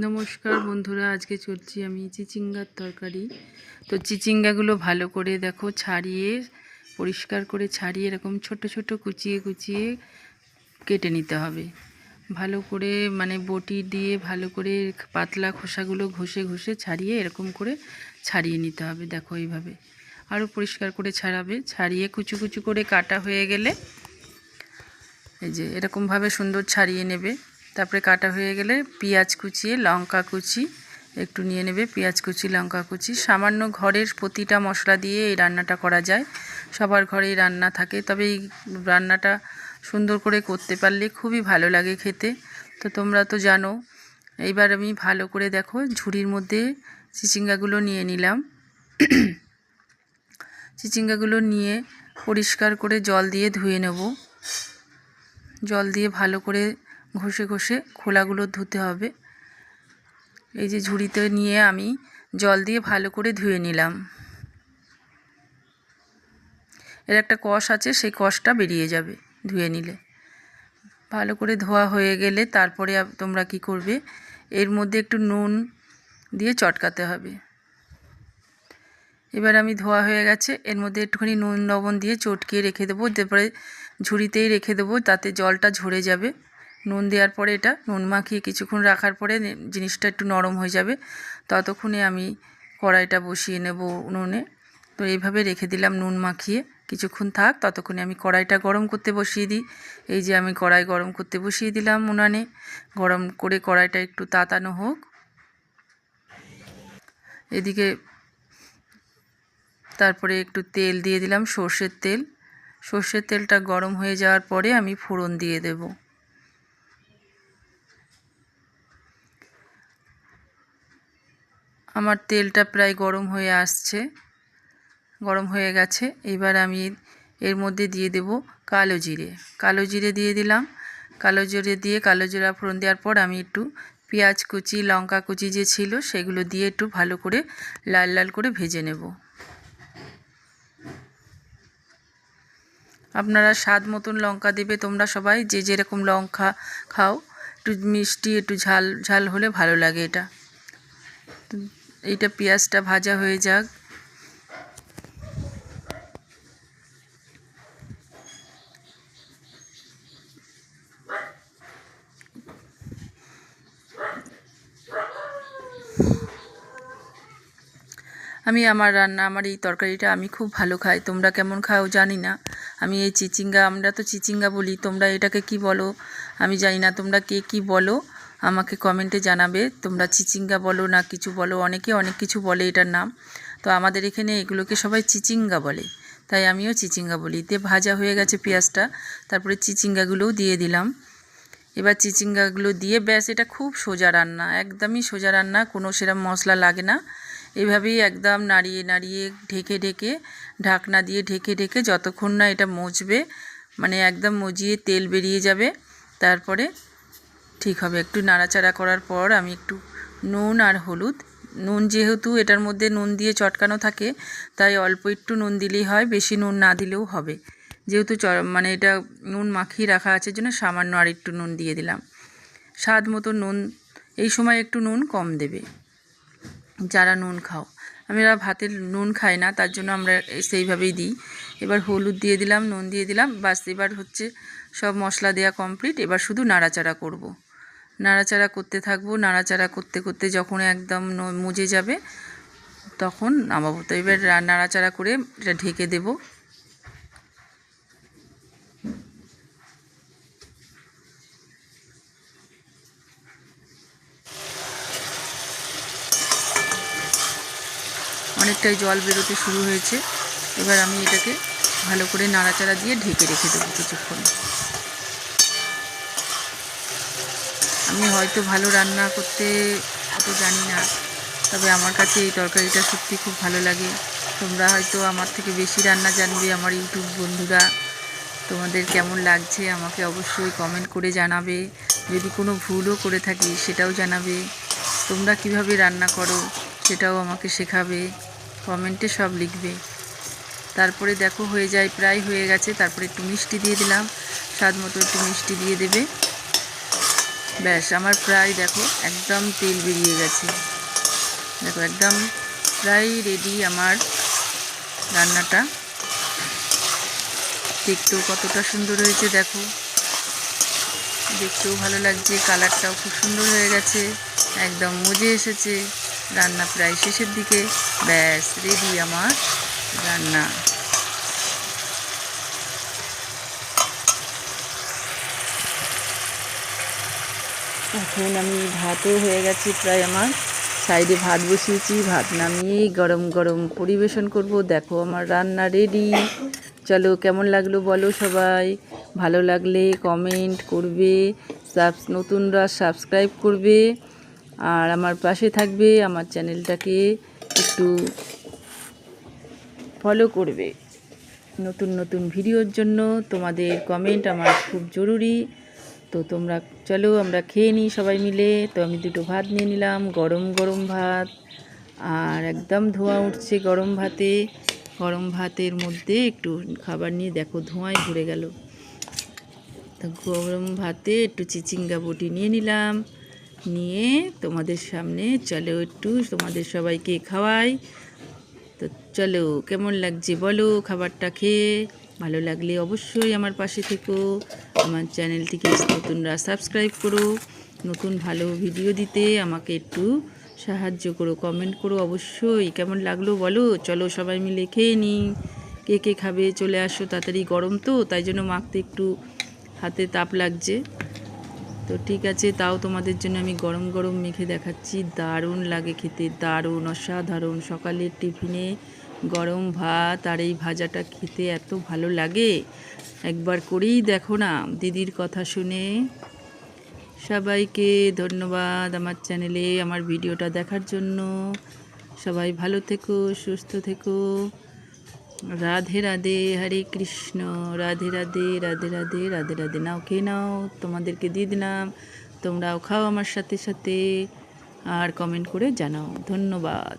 নমস্কার বন্ধুরা, আজকে চলছি আমি চিচিঙ্গার তরকারি। তো চিচিঙ্গাগুলো ভালো করে দেখো ছাড়িয়ে পরিষ্কার করে ছাড়িয়ে এরকম ছোট ছোট কুচিয়ে কুচিয়ে কেটে নিতে হবে। ভালো করে মানে বটি দিয়ে ভালো করে পাতলা খোসাগুলো ঘষে ঘষে ছাড়িয়ে এরকম করে ছাড়িয়ে নিতে হবে। দেখো এইভাবে আরও পরিষ্কার করে ছাড়াবে। ছাড়িয়ে কুচু কুচু করে কাটা হয়ে গেলে এই যে এরকমভাবে সুন্দর ছাড়িয়ে নেবে। তারপরে কাটা হয়ে গেলে পেঁয়াজ কুচিয়ে লঙ্কা কুচি একটু নিয়ে নেবে। পেঁয়াজ কুচি লঙ্কা কুচি সামান্য ঘরের প্রতিটা মশলা দিয়ে এই রান্নাটা করা যায়। সবার ঘরেই রান্না থাকে, তবে এই রান্নাটা সুন্দর করে করতে পারলে খুবই ভালো লাগে খেতে। তো তোমরা তো জানো। এইবার আমি ভালো করে দেখো ঝুড়ির মধ্যে চিচিঙ্গাগুলো নিয়ে নিলাম। চিচিঙ্গাগুলো নিয়ে পরিষ্কার করে জল দিয়ে ধুয়ে নেব। জল দিয়ে ভালো করে ঘষে ঘষে খোলাগুলো ধুতে হবে। এই যে ঝুড়িতে নিয়ে আমি জল দিয়ে ভালো করে ধুয়ে নিলাম। এর একটা কষ আছে, সেই কষটা বেরিয়ে যাবে ধুয়ে নিলে। ভালো করে ধোয়া হয়ে গেলে তারপরে তোমরা কি করবে, এর মধ্যে একটু নুন দিয়ে চটকাতে হবে। এবার আমি ধোয়া হয়ে গেছে, এর মধ্যে একটুখানি নুন লবণ দিয়ে চটকিয়ে রেখে দেবো। তারপরে ঝুড়িতেই রেখে দেবো, তাতে জলটা ঝরে যাবে। নুন দেওয়ার পরে এটা নুন মাখিয়ে কিছুক্ষণ রাখার পরে জিনিসটা একটু নরম হয়ে যাবে। ততক্ষণে আমি কড়াইটা বসিয়ে নেব উনুনে। তো এইভাবে রেখে দিলাম নুন মাখিয়ে, কিছুক্ষণ থাক। ততক্ষণে আমি কড়াইটা গরম করতে বসিয়ে দিই। এই যে আমি কড়াই গরম করতে বসিয়ে দিলাম উনানে। গরম করে কড়াইটা একটু তাতানো হোক। এদিকে তারপরে একটু তেল দিয়ে দিলাম, সর্ষের তেল। সর্ষের তেলটা গরম হয়ে যাওয়ার পরে আমি ফোড়ন দিয়ে দেব। আমার তেলটা প্রায় গরম হয়ে আসছে, গরম হয়ে গেছে। এবার আমি এর মধ্যে দিয়ে দেব কালো জিরে। কালো জিরে দিয়ে দিলাম। কালো জিরে দিয়ে কালো জিরা ফোড়ন দেওয়ার পর আমি একটু পেঁয়াজ কুচি লঙ্কা কুচি যে ছিল সেগুলো দিয়ে একটু ভালো করে লাল লাল করে ভেজে নেব। আপনারা স্বাদ মতন লঙ্কা দেবে তোমরা সবাই, যে যেরকম লঙ্কা খাও। একটু মিষ্টি একটু ঝাল ঝাল হলে ভালো লাগে এটা। এইটা পেঁয়াজটা ভাজা হয়ে যাক। আমার এই তরকারিটা আমি খুব ভালো খাই। তোমরা কেমন খাও জানি না। আমি এই চিচিঙ্গা, আমরা তো চিচিঙ্গা বলি, তোমরা এটাকে কি বলো আমি জানি না। তোমরা কে কি বলো আমাকে কমেন্টে জানাবে। তোমরা চিচিঙ্গা বলো না কিছু বলো, অনেকে অনেক কিছু বলে এটার নাম। তো আমাদের এখানে এগুলোকে সবাই চিচিঙ্গা বলে, তাই আমিও চিচিঙ্গা বলি। দিয়ে ভাজা হয়ে গেছে পেঁয়াজটা, তারপরে চিচিঙ্গাগুলোও দিয়ে দিলাম। এবার চিচিঙ্গাগুলো দিয়ে ব্যাস, এটা খুব সোজা রান্না, একদমই সোজা রান্না, কোনো সেরকম মশলা লাগে না। এইভাবেই একদম নাড়িয়ে নাড়িয়ে ঢেকে ঢেকে ঢাকনা দিয়ে ঢেকে ঢেকে যতক্ষণ না এটা মজবে, মানে একদম মজিয়ে তেল বেরিয়ে যাবে, তারপরে ঠিক হবে। একটু নাড়াচাড়া করার পর আমি একটু নুন আর হলুদ, নুন যেহেতু এটার মধ্যে নুন দিয়ে চটকানো থাকে তাই অল্প একটু নুন দিলেই হয়, বেশি নুন না দিলেও হবে। যেহেতু মানে এটা নুন মাখিয়ে রাখা আছে জন্য সামান্য আর একটু নুন দিয়ে দিলাম। স্বাদ মতো নুন, এই সময় একটু নুন কম দেবে যারা নুন খাও। আমরা ভাতের নুন খাই না, তার জন্য আমরা সেইভাবেই দিই। এবার হলুদ দিয়ে দিলাম, নুন দিয়ে দিলাম, বাস এবার হচ্ছে সব মশলা দেওয়া কমপ্লিট। এবার শুধু নাড়াচাড়া করব, নাড়াচাড়া করতে থাকবো। নাড়াচাড়া করতে করতে যখন একদম মজে যাবে তখন নামাবো। তো এবার নাড়াচাড়া করে এটা ঢেকে দেব। অনেকটাই জল বেরোতে শুরু হয়েছে। এবার আমি এটাকে ভালো করে নাড়াচাড়া দিয়ে ঢেকে রেখে দেবো কিছুক্ষণ। আমি হয়তো ভালো রান্না করতে অত জানি না, তবে আমার কাছে এই তরকারিটা সত্যি খুব ভালো লাগে। তোমরা হয়তো আমার থেকে বেশি রান্না জানবে, আমার ইউটিউব বন্ধুরা। তোমাদের কেমন লাগছে আমাকে অবশ্যই কমেন্ট করে জানাবে। যদি কোনো ভুলও করে থাকি সেটাও জানাবে। তোমরা কিভাবে রান্না করো সেটাও আমাকে শেখাবে, কমেন্টে সব লিখবে। তারপরে দেখো হয়ে যায়, প্রায় হয়ে গেছে। তারপরে একটু মিষ্টি দিয়ে দিলাম, স্বাদ মতো একটু মিষ্টি দিয়ে দেবে। ব্যাস আমার প্রায় দেখো একদম তেল বেরিয়ে গেছে, দেখো একদম প্রায় রেডি আমার রান্নাটা। দেখতেও কতটা সুন্দর হয়েছে দেখো, দেখতেও ভালো লাগছে, কালারটাও খুব সুন্দর হয়ে গেছে, একদম মজে এসেছে। রান্না প্রায় শেষের দিকে, ব্যাস রেডি আমার রান্না। এখন আমি ভাতও হয়ে গেছে প্রায় আমার, সাইডে ভাত বসিয়েছি, ভাত নামিয়ে গরম গরম পরিবেশন করব। দেখো আমার রান্না রেডি। চলো কেমন লাগলো বলো সবাই, ভালো লাগলে কমেন্ট করবে, নতুনরা সাবস্ক্রাইব করবে, আর আমার পাশে থাকবে, আমার চ্যানেলটাকে একটু ফলো করবে। নতুন নতুন ভিডিওর জন্য তোমাদের কমেন্ট আমার খুব জরুরি। তো তোমরা চলো আমরা খেয়ে নিই সবাই মিলে। তো আমি দুটো ভাত নিয়ে নিলাম, গরম গরম ভাত, আর একদম ধোঁয়া উঠছে গরম ভাতে। গরম ভাতের মধ্যে একটু খাবার নিয়ে দেখো ধোঁয়ায় ভরে গেল। তো গরম ভাতে একটু চিচিঙ্গা বটি নিয়ে নিলাম, নিয়ে তোমাদের সামনে চলো একটু তোমাদের সবাইকে খাওয়াই। তো চলো কেমন লাগছে বলো খাবারটা খেয়ে, ভালো লাগলে অবশ্যই আমার পাশে থেকো, আমার চ্যানেলটিকে নতুনরা সাবস্ক্রাইব করো, নতুন ভালো ভিডিও দিতে আমাকে একটু সাহায্য করো, কমেন্ট করো অবশ্যই কেমন লাগলো বলো। চলো সবাই মিলে খেয়ে নিই, কে কে খাবে চলে আসো তাড়াতাড়ি, গরম তো তাই জন্য মাখতে একটু হাতে তাপ লাগছে। তো ঠিক আছে, তাও তোমাদের জন্য আমি গরম গরম মেখে দেখাচ্ছি, দারুণ লাগে খেতে, দারুণ অসাধারণ। সকালের টিফিনে গরম ভাত আর এই ভাজাটা খেতে এত ভালো লাগে, একবার করেই দেখো না দিদির কথা শুনে। সবাইকে ধন্যবাদ আমার চ্যানেলে আমার ভিডিওটা দেখার জন্য। সবাই ভালো থেকো, সুস্থ থেকো। রাধে রাধে, হরে কৃষ্ণ, রাধে রাধে, রাধে রাধে, রাধে রাধে। নাও খেয়ে নাও, তোমাদেরকে দিয়ে দিলাম, তোমরাও খাও আমার সাথে সাথে, আর কমেন্ট করে জানাও। ধন্যবাদ।